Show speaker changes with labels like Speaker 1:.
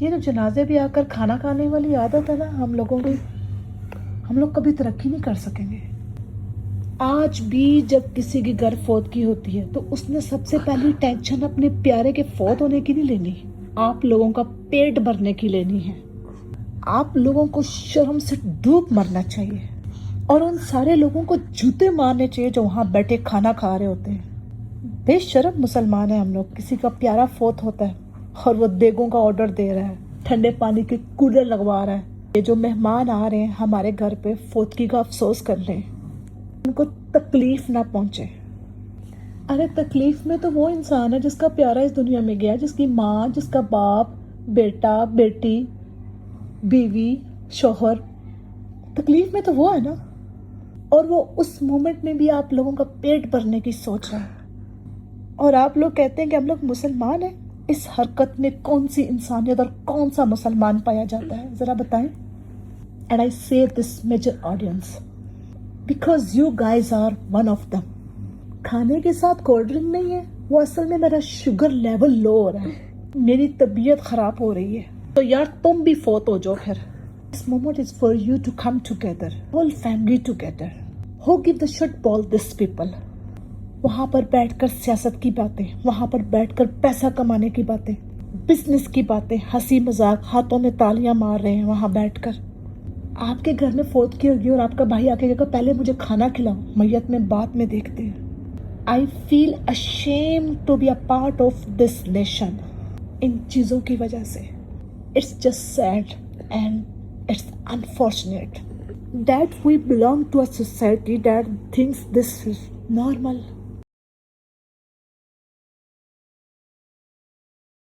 Speaker 1: یہ جو جنازے بھی آ کر کھانا کھانے والی عادت ہے نا ہم لوگوں کی، ہم لوگ کبھی ترقی نہیں کر سکیں گے۔ آج بھی جب کسی کی گھر فوتگی ہوتی ہے تو اس نے سب سے پہلی ٹینشن اپنے پیارے کے فوت ہونے کی نہیں لینی، آپ لوگوں کا پیٹ بھرنے کی لینی ہے۔ آپ لوگوں کو شرم سے ڈوب مرنا چاہیے اور ان سارے لوگوں کو جوتے مارنے چاہیے جو وہاں بیٹھے کھانا کھا رہے ہوتے ہیں۔ بے شرم مسلمان ہیں ہم لوگ، کسی کا پیارا فوت ہوتا ہے اور وہ دیگوں کا آرڈر دے رہا ہے، ٹھنڈے پانی کے کولر لگوا رہا ہے۔ یہ جو مہمان آ رہے ہیں ہمارے گھر پہ فوتگی کا افسوس کر لیں، ان کو تکلیف نہ پہنچے۔ ارے تکلیف میں تو وہ انسان ہے جس کا پیارا اس دنیا میں گیا، جس کی ماں، جس کا باپ، بیٹا، بیٹی، بیوی، شوہر، تکلیف میں تو وہ ہے نا۔ اور وہ اس مومنٹ میں بھی آپ لوگوں کا پیٹ بھرنے کی سوچ رہا ہے، اور آپ لوگ کہتے ہیں کہ ہم لوگ مسلمان ہیں۔ اس حرکت میں کون سی انسانیت اور کون سا مسلمان پایا جاتا ہے ذرا بتائیں۔ And I say this major audience because you guys are one of them۔ کھانے کے ساتھ کولڈ ڈرنک نہیں ہے، وہ اصل میں میرا شوگر لیول لو ہو رہا ہے، میری طبیعت خراب ہو رہی ہے، تو یار تم بھی فوت ہو جاؤ پھر۔ This moment is for you to come together, whole family together. Who give the shit ball this people؟ وہاں پر بیٹھ کر سیاست کی باتیں، وہاں پر بیٹھ کر پیسہ کمانے کی باتیں، بزنس کی باتیں، ہنسی مذاق، ہاتھوں میں تالیاں مار رہے ہیں وہاں بیٹھ کر۔ آپ کے گھر میں فوتگی ہوگی اور آپ کا بھائی آ کے کہے گا پہلے مجھے کھانا کھلاؤ، میت میں بعد میں دیکھتے ہیں۔ I feel ashamed to be a part of this nation۔ ان چیزوں کی وجہ سے it's just sad and it's unfortunate that we belong to a society that thinks this is normal۔